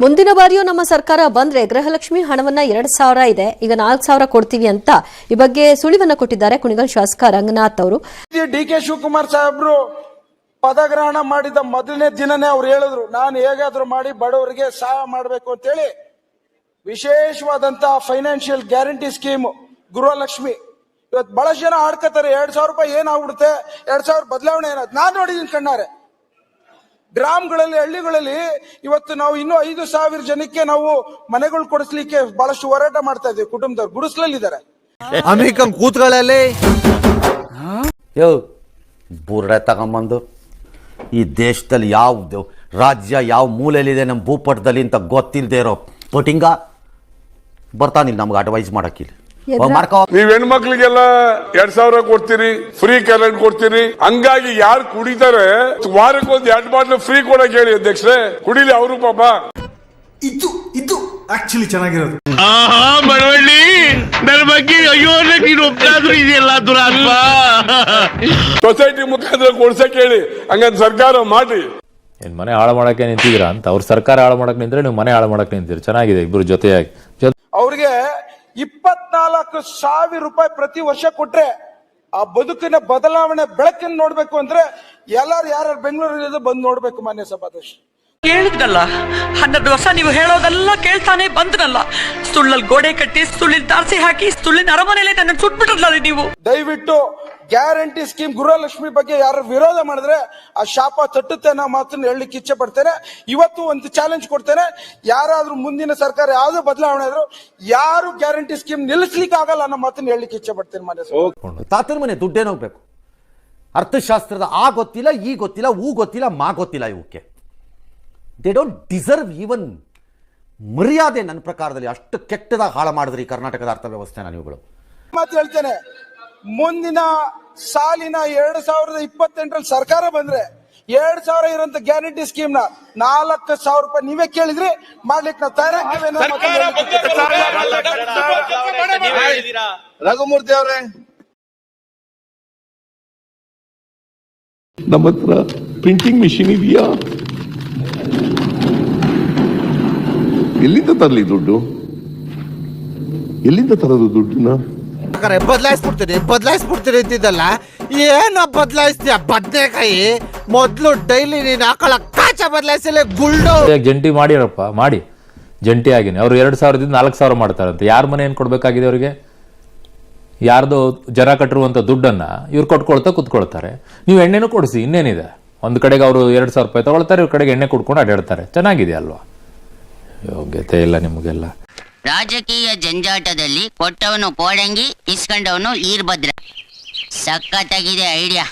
ಮುಂದಿನ ಬಾರಿಯೂ ನಮ್ಮ ಸರ್ಕಾರ ಬಂದ್ರೆ ಗೃಹಲಕ್ಷ್ಮಿ ಹಣವನ್ನ 2,000 ಇದೆ, ಈಗ 4,000 ಕೊಡ್ತೀವಿ ಅಂತ ಈ ಬಗ್ಗೆ ಸುಳಿವನ್ನ ಕೊಟ್ಟಿದ್ದಾರೆ ಕುಣಿಗಲ್ ಶಾಸಕ ರಂಗನಾಥ್ ಅವರು. ಡಿ.ಕೆ. ಶಿವಕುಮಾರ್ ಸಾಹೇಬ್ರು ಪದಗ್ರಹಣ ಮಾಡಿದ ಮೊದಲನೇ ದಿನನೇ ಅವ್ರು ಹೇಳಿದ್ರು, ನಾನು ಹೇಗಾದ್ರೂ ಮಾಡಿ ಬಡವರಿಗೆ ಸಹಾಯ ಮಾಡಬೇಕು ಅಂತ ಹೇಳಿ ವಿಶೇಷವಾದಂತಹ ಫೈನಾನ್ಷಿಯಲ್ ಗ್ಯಾರಂಟಿ ಸ್ಕೀಮ್ ಗೃಹಲಕ್ಷ್ಮಿ. ಇವತ್ತು ಬಹಳಷ್ಟು ಜನ ಆಡ್ಕತಾರೆ 2,000 ರೂಪಾಯಿ ಏನಾಗ್ಬಿಡುತ್ತೆ, 2,000 ಬದಲಾವಣೆ ಏನಾದ್ರು. ನಾನು ನೋಡಿದೀನಿ ಕಣ್ಣಾರೆ. ಗ್ರಾಮಗಳಲ್ಲಿ ಹಳ್ಳಿಗಳಲ್ಲಿ ಇವತ್ತು ನಾವು ಇನ್ನೂ 5,000 ಜನಕ್ಕೆ ನಾವು ಮನೆಗಳು ಕೊಡಿಸ್ಲಿಕ್ಕೆ ಬಹಳಷ್ಟು ಹೋರಾಟ ಮಾಡ್ತಾ ಇದ್ದೀವಿ. ಕುಟುಂಬದವ್ರು ಗುಡಿಸ್ಲಲ್ಲಿದ್ದಾರೆ. ಅಮೇರಿಕನ್ ಕೂತ್ಗಳಲ್ಲಿ ಬುರ್ಡೆ ತಗೊಂಬಂದು ಈ ದೇಶದಲ್ಲಿ ಯಾವ ರಾಜ್ಯ ಯಾವ ಮೂಲೆಯಲ್ಲಿದೆ ನಮ್ಮ ಭೂಪಟದಲ್ಲಿ ಅಂತ ಗೊತ್ತಿಲ್ಲದೆ ಇರೋ ಪಟಿಂಗ ಬರ್ತಾನಿಲ್ಲ ನಮ್ಗೆ ಅಡ್ವೈಸ್ ಮಾಡಕ್ಕಿಲ್ಲ. ನೀವ್ ಹೆಣ್ಮಕ್ಳಿಗೆಲ್ಲ 2,000 ಕೊಡ್ತೀರಿ, ಫ್ರೀ ಕರೆಂಟ್ ಕೊಡ್ತೀರಿ. ಹಂಗಾಗಿ ಯಾರು ಕುಡಿತಾರೆ ವಾರಕ್ಕೊಂದು 2 ಬಾಟ್ಲು ಫ್ರೀ ಕೊಡಕ್ ಹೇಳಿ ಅಧ್ಯಕ್ಷರೇ, ಕುಡಿಲಿ ಅವರು ಪಾಪ. ಇದು ಆಕ್ಚುಲಿ ಚೆನ್ನಾಗಿರೋದು. ಬಡವಳ್ಳಿ ನನ್ನ ಬಗ್ಗೆ ಅಯ್ಯೋ ನೀನು ಒಪ್ಪಾದ್ರೂ ಇದೆಯಲ್ಲ ದುರಾತ್ಮ. ಸೊಸೈಟಿ ಮುಖಾಂತರ ಕೊಡ್ಸಕ್ ಹೇಳಿ, ಹಂಗಂತ ಸರ್ಕಾರ ಮಾಡಿ. ಏನ್ ಮನೆ ಹಾಳು ಮಾಡಕ್ಕೆ ನಿಂತಿದ್ದೀರಾ ಅಂತ ಅವ್ರ ಸರ್ಕಾರ ಹಾಳು ಮಾಡಕ್ ನಿಂತ್ರೆ ನೀವು ಮನೆ ಹಾಳು ಮಾಡಕ್ ನಿಂತೀರಿ. ಚೆನ್ನಾಗಿದೆ ಇಬ್ರು ಜೊತೆಯಾಗಿ. ಅವ್ರಿಗೆ 24,000 ರೂಪಾಯಿ ಪ್ರತಿ ವರ್ಷ ಕೊಟ್ರೆ ಆ ಬದುಕಿನ ಬದಲಾವಣೆ ಬೆಳಕನ್ನು ನೋಡ್ಬೇಕು ಅಂದ್ರೆ ಎಲ್ಲಾರು ಯಾರು ಬೆಂಗಳೂರಲ್ಲಿ ಬಂದು ನೋಡ್ಬೇಕು. ಮಾನ್ಯ ಸಭಾಧ್ಯಕ್ಷ ಹೇಳಿದ್ನಲ್ಲ, 12 ವರ್ಷ ನೀವು ಹೇಳೋದೆಲ್ಲ ಕೇಳ್ತಾನೆ ಬಂದ್ನಲ್ಲ. ಸುಳ್ಳಲ್ಲಿ ಗೋಡೆ ಕಟ್ಟಿ, ಸುಳ್ಳಿನ ತಾರಸಿ ಹಾಕಿ, ಸುಳ್ಳಿನ ಅರಮನೆಯಲ್ಲಿ ನನ್ನ ಸುಟ್ಬಿಟ್ರಲ್ಲ ನೀವು. ದಯವಿಟ್ಟು ಗ್ಯಾರಂಟಿ ಸ್ಕೀಮ್ ಗೃಹಲಕ್ಷ್ಮಿ ಬಗ್ಗೆ ಯಾರು ವಿರೋಧ ಮಾಡಿದ್ರೆ ಆ ಶಾಪ ತಟ್ಟುತ್ತೆ ಅನ್ನೋ ಮಾತನ್ನು ಹೇಳಲಿಕ್ಕೆ ಇಚ್ಛೆ ಪಡ್ತೇನೆ. ಇವತ್ತು ಒಂದು ಚಾಲೆಂಜ್ ಕೊಡ್ತೇನೆ, ಯಾರಾದ್ರೂ ಮುಂದಿನ ಸರ್ಕಾರ ಯಾವ್ದು ಬದಲಾವಣೆ ಆದ್ರೂ ಯಾರು ಗ್ಯಾರಂಟಿ ಸ್ಕೀಮ್ ನಿಲ್ಲಿಸ್ಲಿಕ್ಕೆ ಆಗಲ್ಲ ಅನ್ನೋ ಮಾತನ್ನು ಹೇಳಲಿಕ್ಕೆ ಇಚ್ಛೆ ಪಡ್ತೇನೆ. ಮಾನ್ಯ ತಾತನ ಮನೆ ದುಡ್ಡೇನೋಗ್ಬೇಕು. ಅರ್ಥಶಾಸ್ತ್ರದ ಆ ಗೊತ್ತಿಲ್ಲ, ಈ ಗೊತ್ತಿಲ್ಲ, ಊ ಗೊತ್ತಿಲ್ಲ, ಮಾ ಗೊತ್ತಿಲ್ಲ. ಇವಕ್ಕೆ ದೇ ಡೋಂಟ್ ಡಿಸರ್ವ್ ಈವನ್ ಮರ್ಯಾದೆ. ನನ್ನ ಪ್ರಕಾರದಲ್ಲಿ ಅಷ್ಟು ಕೆಟ್ಟದಾಗ ಹಾಳು ಮಾಡಿದ್ರಿ ಕರ್ನಾಟಕದ ಅರ್ಥವ್ಯವಸ್ಥೆನ ನೀವುಗಳು. ಮಾತು ಹೇಳ್ತೇನೆ, ಮುಂದಿನ ಸಾಲಿನ 2028ರಲ್ಲಿ ಸರ್ಕಾರ ಬಂದ್ರೆ 2,000 ಇರೋಂತ ಗ್ಯಾರಂಟಿ ಸ್ಕೀಮ್ ನ 4,000 ರೂಪಾಯಿ ನೀವೇ ಕೇಳಿದ್ರಿ ಮಾಡ್ಲಿಕ್ಕೆ ನಾವು ತಯಾರಾಗಿದ್ದೇವೆ. ರಘುಮೂರ್ತಿ ಅವರೇ, ನಮ್ಮ ಹತ್ರ ಪ್ರಿಂಟಿಂಗ್ ಮಿಷಿನ್ ಇದೆಯಾ? ಎಲ್ಲಿಂದ ತರಲಿ ದುಡ್ಡು? ಎಲ್ಲಿಂದ ತರೋದು ದುಡ್ಡನ್ನ? ಬದಲಾಯಿಸ್ಬಿಡ್ತೀನಿ ಅಂತಿದ್ದಲ್ಲ, ಏನ ಬದಲಾಯಿಸ್ತೀಯ? ಬದನೆಕಾಯಿ ಮೊದ್ಲು ಡೈಲಿ ನೀನ್ ಹಾಕೊಳ್ಳ ಕಾಚ ಬದಲಾಯಿಸಲೇ ಗುಲ್ಡು. ಜಂಟಿ ಮಾಡಿರಪ್ಪ, ಮಾಡಿ ಜಂಟಿ ಆಗಿನಿ. ಅವ್ರು 2,000ದಿಂದ 4,000 ಮಾಡ್ತಾರಂತೆ. ಯಾರ ಮನೆ ಏನ್ ಕೊಡ್ಬೇಕಾಗಿದೆ ಅವ್ರಿಗೆ? ಯಾರ್ದು ಜನ ಕಟ್ಟಿರುವಂತ ದುಡ್ಡನ್ನ ಇವ್ರು ಕೊಟ್ಕೊಳ್ತಾ ಕುತ್ಕೊಳ್ತಾರೆ. ನೀವು ಎಣ್ಣೆನೂ ಕೊಡಿಸಿ, ಇನ್ನೇನಿದೆ. ಒಂದ್ ಕಡೆಗೆ ಅವರು 2,000 ರೂಪಾಯಿ ತಗೊಳ್ತಾರೆ, ಇವ್ರ ಕಡೆಗೆ ಎಣ್ಣೆ ಕುಡ್ಕೊಂಡು ಅಡ್ಡಾಡ್ತಾರೆ. ಚೆನ್ನಾಗಿದೆ ಅಲ್ವಾ? ಯೋಗ್ಯತೆ ಇಲ್ಲ ನಿಮಗೆಲ್ಲ. ರಾಜಕೀಯ ಜಂಜಾಟದಲ್ಲಿ ಕೊಟ್ಟವನು ಕೋಡಂಗಿ, ಇಸ್ಕೊಂಡವನು ಈರ್ಭದ್ರ. ಸಖತ್ತಾಗಿದೆ ಐಡಿಯಾ.